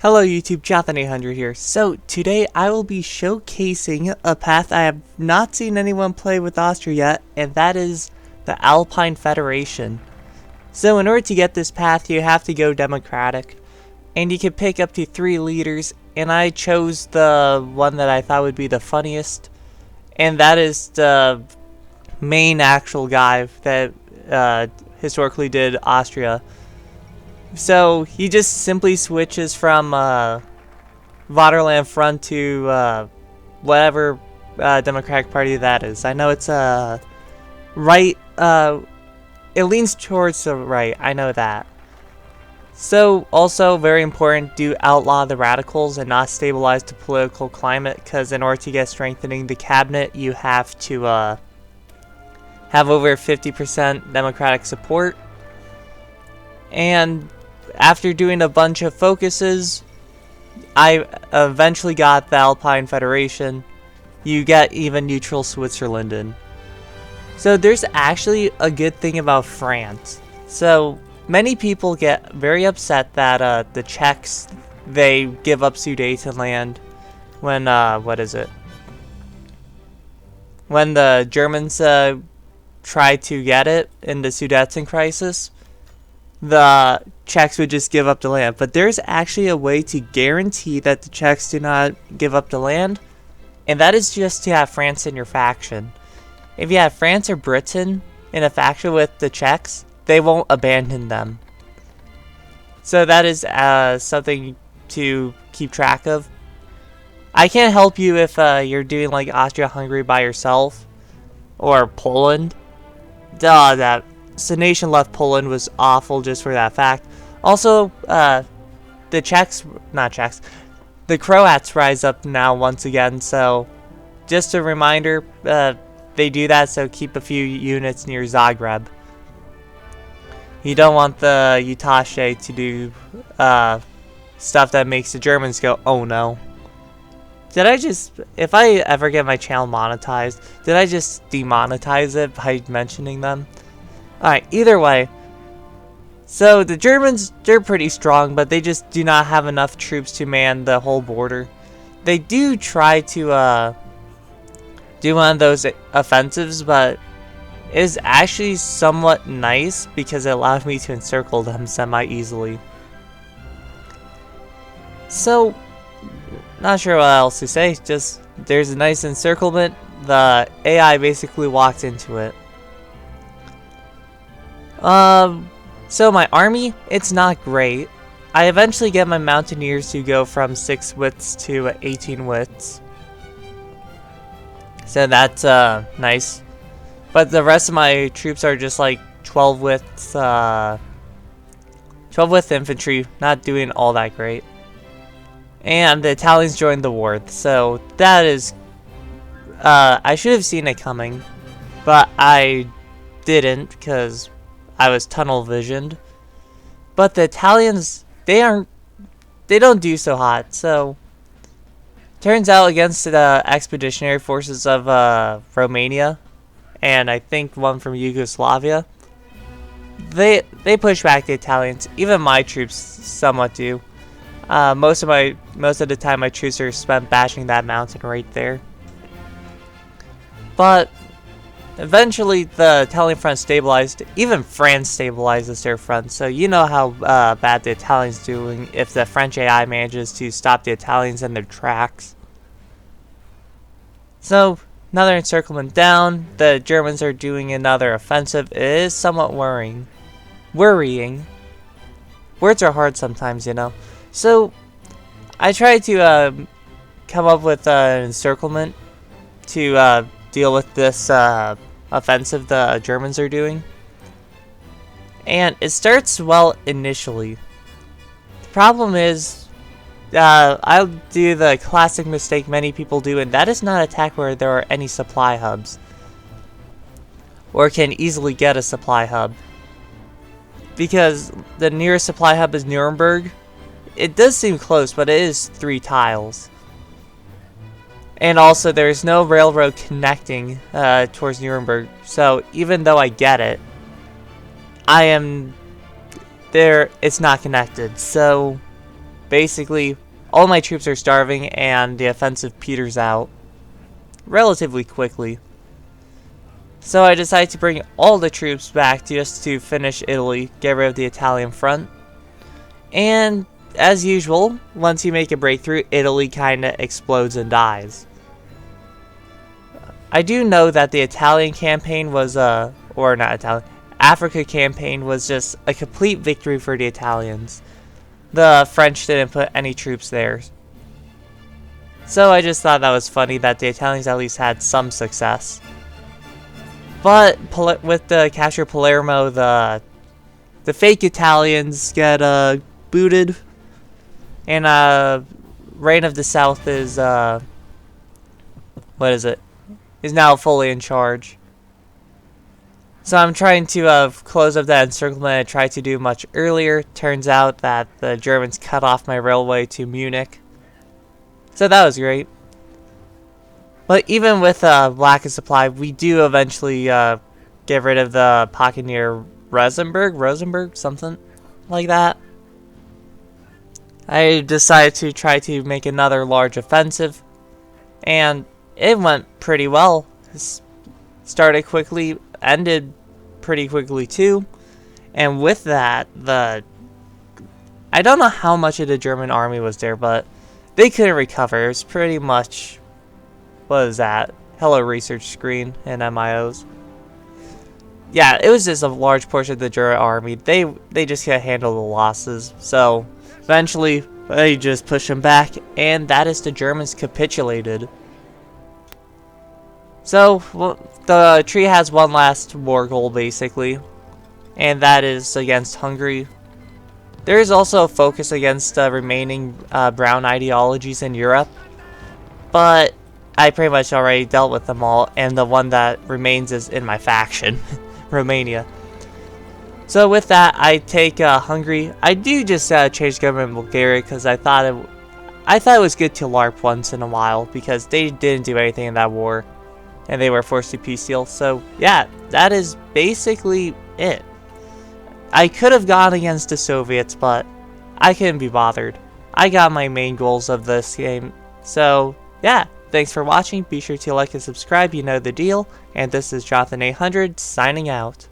Hello YouTube, Jonathan800 here. So today I will be showcasing a path I have not seen anyone play with Austria yet, and that is the Alpine Federation. So in order to get this path you have to go democratic, and you can pick up to 3 leaders, and I chose the one that I thought would be the funniest, and that is the main actual guy that historically did Austria. So he just simply switches from Vaterland Front to whatever Democratic Party that is. I know it's right. It leans towards the right. I know that. So also very important, do outlaw the radicals and not stabilize the political climate, because in order to get strengthening the cabinet, you have to have over 50% Democratic support. And after doing a bunch of focuses, I eventually got the Alpine Federation. You get even neutral Switzerland in. So there's actually a good thing about France. So many people get very upset that the Czechs, they give up Sudetenland when when the Germans tried to get it in the Sudeten crisis. The Czechs would just give up the land. But there's actually a way to guarantee that the Czechs do not give up the land, and that is just to have France in your faction. If you have France or Britain in a faction with the Czechs, they won't abandon them. So that is something to keep track of. I can't help you if you're doing like Austria-Hungary by yourself, or Poland. That Nation left Poland was awful just for that fact. Also, the Croats rise up now once again, so just a reminder, they do that, so keep a few units near Zagreb. You don't want the Utaše to do stuff that makes the Germans go, oh no. If I ever get my channel monetized, did I just demonetize it by mentioning them? Alright, either way. So the Germans, they're pretty strong, but they just do not have enough troops to man the whole border. They do try to do one of those offensives, but it is actually somewhat nice because it allowed me to encircle them semi-easily. So, not sure what else to say, just there's a nice encirclement. The AI basically walked into it. So my army, it's not great. I eventually get my mountaineers to go from 6 widths to 18 widths. So that's nice. But the rest of my troops are just like 12 widths, 12 width infantry, not doing all that great. And the Italians joined the war, so that is, I should have seen it coming, but I didn't because I was tunnel visioned. But the Italians, they don't do so hot. So turns out against the expeditionary forces of Romania, and I think one from Yugoslavia, they push back the Italians. Even my troops somewhat do. Most of the time my troops are spent bashing that mountain right there. But eventually, the Italian front stabilized. Even France stabilizes their front, so you know how bad the Italians doing if the French AI manages to stop the Italians in their tracks. So, another encirclement down. The Germans are doing another offensive. It is somewhat worrying. Words are hard sometimes, you know. So, I tried to come up with an encirclement to deal with this offensive the Germans are doing. And it starts well initially. The problem is, I'll do the classic mistake many people do, and that is not attack where there are any supply hubs, or can easily get a supply hub. Because the nearest supply hub is Nuremberg. It does seem close, but it is 3 tiles. And also, there's no railroad connecting towards Nuremberg. So, even though I get it, I am there, it's not connected. So basically all my troops are starving and the offensive peters out relatively quickly. So I decided to bring all the troops back just to finish Italy, get rid of the Italian front. And as usual, once you make a breakthrough, Italy kinda explodes and dies. I do know that the Italian campaign was or not Italian, Africa campaign was just a complete victory for the Italians. The French didn't put any troops there. So I just thought that was funny that the Italians at least had some success. But with the capture of Palermo, the fake Italians get booted, and Reign of the South is is now fully in charge. So I'm trying to close up that encirclement I tried to do much earlier. Turns out that the Germans cut off my railway to Munich. So that was great. But even with lack of supply, we do eventually get rid of the pocket near Rosenberg, something like that. I decided to try to make another large offensive, and it went pretty well. It started quickly, ended pretty quickly too, and with that, I don't know how much of the German army was there, but they couldn't recover. It was pretty much, what is that? Hello research screen and MIOs. Yeah, it was just a large portion of the German army. They just can't handle the losses, so eventually they just push them back, and that is the Germans capitulated. So the tree has one last war goal basically, and that is against Hungary. There is also a focus against remaining brown ideologies in Europe, but I pretty much already dealt with them all, and the one that remains is in my faction, Romania. So with that, I take Hungary. I do just change government in Bulgaria because I thought it was good to LARP once in a while because they didn't do anything in that war, and they were forced to peace deal. So yeah, that is basically it. I could have gone against the Soviets, but I couldn't be bothered. I got my main goals of this game. So yeah, thanks for watching. Be sure to like and subscribe, you know the deal. And this is Jonathan 800 signing out.